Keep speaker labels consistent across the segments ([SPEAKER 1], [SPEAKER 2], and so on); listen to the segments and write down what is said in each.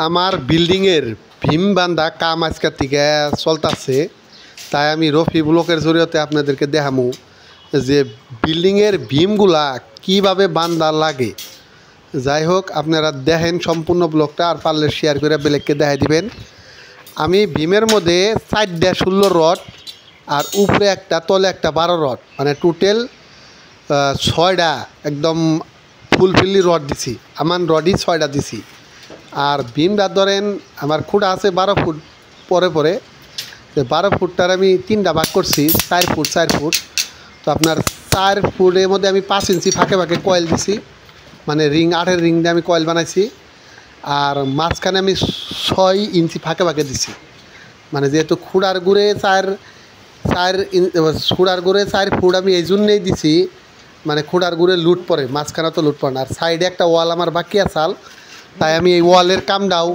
[SPEAKER 1] আমার বিল্ডিংয়ের ভীম বান্ধা কাম আজকের থেকে চলতেছে। তাই আমি রফি ব্লকের জরিয়তে আপনাদেরকে দেখামু যে বিল্ডিংয়ের ভীমগুলা কিভাবে বান্ধা লাগে। যাই হোক, আপনারা দেখেন সম্পূর্ণ ব্লকটা, আর পারলে শেয়ার করে বেলেগকে দেখাই দিবেন। আমি ভীমের মধ্যে 4টা 16 রড আর উপরে একটা তলে একটা 12 রড, মানে টোটাল 6টা একদম ফুলফিলি রড দিছি। আমার রডই 6টা দিছি। আর বিমটা ধরেন আমার খুঁটা আছে 12 ফুট পরে পরে, 12 ফুটটার আমি 3টা ভাগ করছি, 4 ফুট 4 ফুট। তো আপনার 4 ফুটের মধ্যে আমি 5 ইঞ্চি ফাঁকে ফাঁকে কয়েল দিছি, মানে রিং, 8-এর রিং দিয়ে আমি কয়েল বানাইছি। আর মাঝখানে আমি 6 ইঞ্চি ফাঁকে ফাঁকে দিছি, মানে যেহেতু খুঁড়ার গুড়ে 4 ফুট আমি এই জন্যেই দিছি, মানে খুঁড়ার গুড়ে লুট পড়ে, মাঝখানে তো লুট পড়ে না। আর সাইডে একটা ওয়াল আমার বাকি আসাল, তাই আমি এই ওয়ালের কামটাও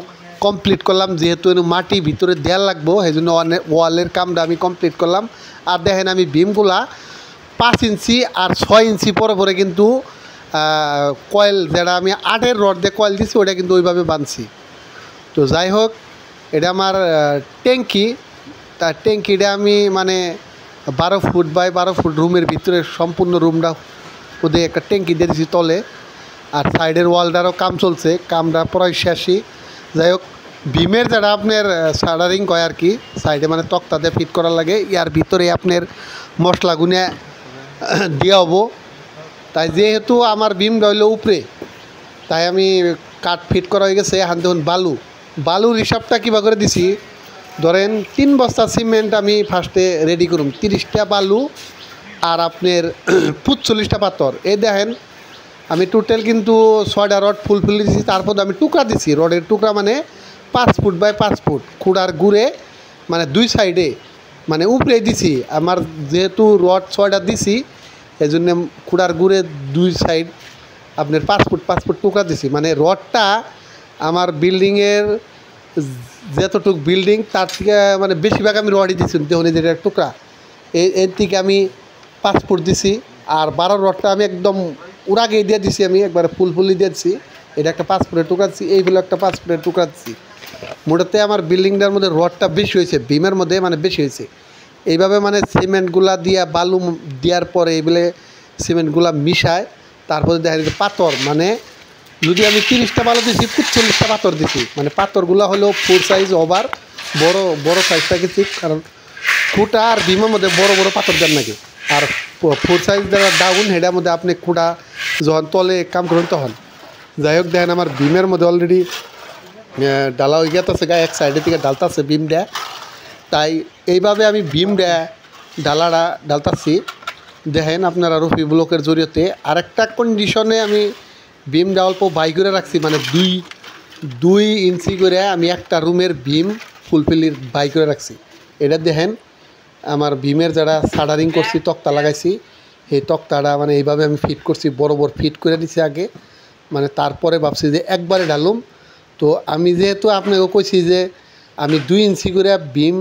[SPEAKER 1] কমপ্লিট করলাম। যেহেতু মাটি ভিতরে দেওয়া লাগবো, সেই জন্য ওয়ালের কামটা আমি কমপ্লিট করলাম। আর দেখেন আমি ভীমগুলা 5 ইঞ্চি আর 6 ইঞ্চি পরে পরে কিন্তু কয়েল, যেটা আমি 8-এর রড দিয়ে কয়েল দিছি, ওটা কিন্তু ওইভাবে বাঁধছি। তো যাই হোক, এটা আমার ট্যাঙ্কি। তার ট্যাঙ্কিটা আমি মানে 12 ফুট বাই 12 ফুট রুমের ভিতরে সম্পূর্ণ রুমটা ওদের একটা ট্যাঙ্কি দিয়ে দিয়েছি তলে। আর সাইডের ওয়ালটারও কাম চলছে, কামটা প্রায় শেষই। যাই হোক, ভীমের যেটা আপনার শাটারিং কয় আর কি, সাইডে মানে তক্তাতে ফিট করার লাগে, ইয়ার ভিতরে আপনার মশলা গুনে দেওয়া হবো। তাই যেহেতু আমার ভীমটা হইলো উপরে, তাই আমি কাঠ ফিট করা হয়ে গেছে। এখন দেখুন বালুর হিসাবটা কীভাবে করে দিছি, ধরেন 3 বস্তা সিমেন্ট আমি ফার্স্টে রেডি করুম, 30টা বালু আর আপনার 45টা পাথর। এই দেখেন আমি টোটাল কিন্তু 6টা রড ফুলফিল দিছি। তারপর আমি টুকরা দিছি, রডের টুকরা মানে 5 ফুট বাই 5 ফুট খুঁড়ার গুড়ে, মানে 2 সাইডে, মানে উপরে দিছি। আমার যেহেতু রড 6টা দিছি, এই জন্য খুঁড়ার গুড়ে 2 সাইড আপনার 5 ফুট 5 ফুট টুকরা দিছি। মানে রডটা আমার বিল্ডিংয়ের যতটুক বিল্ডিং তার থেকে মানে বেশিরভাগ আমি রডই দিছি। দেখুন যেটা টুকরা, এর থেকে আমি 5 ফুট দিছি। আর 12 রডটা আমি একদম উড়াগে দিয়ে দিছি, আমি একবারে ফুলফুলি দিয়ে দিছি। এটা একটা 5 ফুটের টুকরা দিচ্ছি, এইগুলো একটা 5 ফুটের টুকরা দিচ্ছি। মোটাতে আমার বিল্ডিংটার মধ্যে রডটা বেশি হয়েছে, ভীমের মধ্যে মানে বেশি হয়েছে। এইভাবে মানে সিমেন্টগুলা দিয়া বালু দেওয়ার পরে এইগুলো সিমেন্টগুলা মিশায়, তারপরে দেখা যাচ্ছে পাথর, মানে যদি আমি 30টা বালু দিছি 45টা পাথর দিছি। মানে পাথরগুলো হলো 4 সাইজ ওভার, বড় সাইজটা গেছি, কারণ খুঁটা আর ভীমের মধ্যে বড় বড় পাথর দেন নাকি। আর 4 সাইজ যারা ডাউন, হেডার মধ্যে আপনি খুঁটা যখন তলে কাম করেন তখন। যাই হোক, দেখেন আমার ভীমের মধ্যে অলরেডি ডালা হয়ে গেছে, গায়ে এক সাইডের থেকে ডালতাছে ভীমটা। তাই এইভাবে আমি ভীমটা ডালতাছি। দেখেন আপনারা রফি ব্লকের জরিয়তে। আরেকটা কন্ডিশনে আমি ভীমটা অল্প বাই করে রাখছি, মানে 2 ইঞ্চি করে আমি একটা রুমের ভীম ফুলফিলির বাই করে রাখছি। এটা দেখেন আমার ভীমের যারা শাটারিং করছি, তক্তা লাগাইছি, এই তক্তাটা মানে এইভাবে আমি ফিট করছি, বড় ফিট করে দিছি আগে। মানে তারপরে ভাবছি যে একবারে ঢালুম। তো আমি যেহেতু আপনাকে কইছি যে আমি 2 ইঞ্চি করে ভীম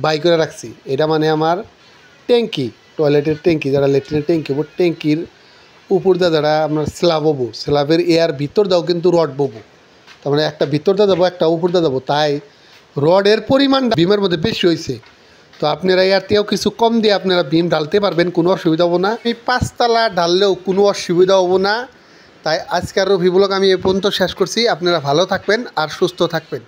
[SPEAKER 1] বাই করে রাখছি, এটা মানে আমার ট্যাঙ্কি, টয়লেটের ট্যাঙ্কি, যারা ল্যাট্রিনের ট্যাঙ্কি হবো, ট্যাঙ্কির উপর দিয়ে যারা আপনার স্ল্যাব হবো, স্ল্যাবের এয়ার ভিতর দাও কিন্তু রড ববো। তার মানে একটা ভিতর দিয়ে যাবো, একটা উপর দিয়ে যাবো। তাই রডের পরিমাণটা ভীমের মধ্যে বেশি হয়েছে। তো আপনারা এর থেকেও কিছু কম দিয়ে আপনারা ভীম ঢালতে পারবেন, কোনো অসুবিধা হবো না। এই 5 তলা ঢাললেও কোনো অসুবিধা হবো না। তাই আজকের রফি ব্লগ আমি এ পর্যন্ত শেষ করছি। আপনারা ভালো থাকবেন আর সুস্থ থাকবেন।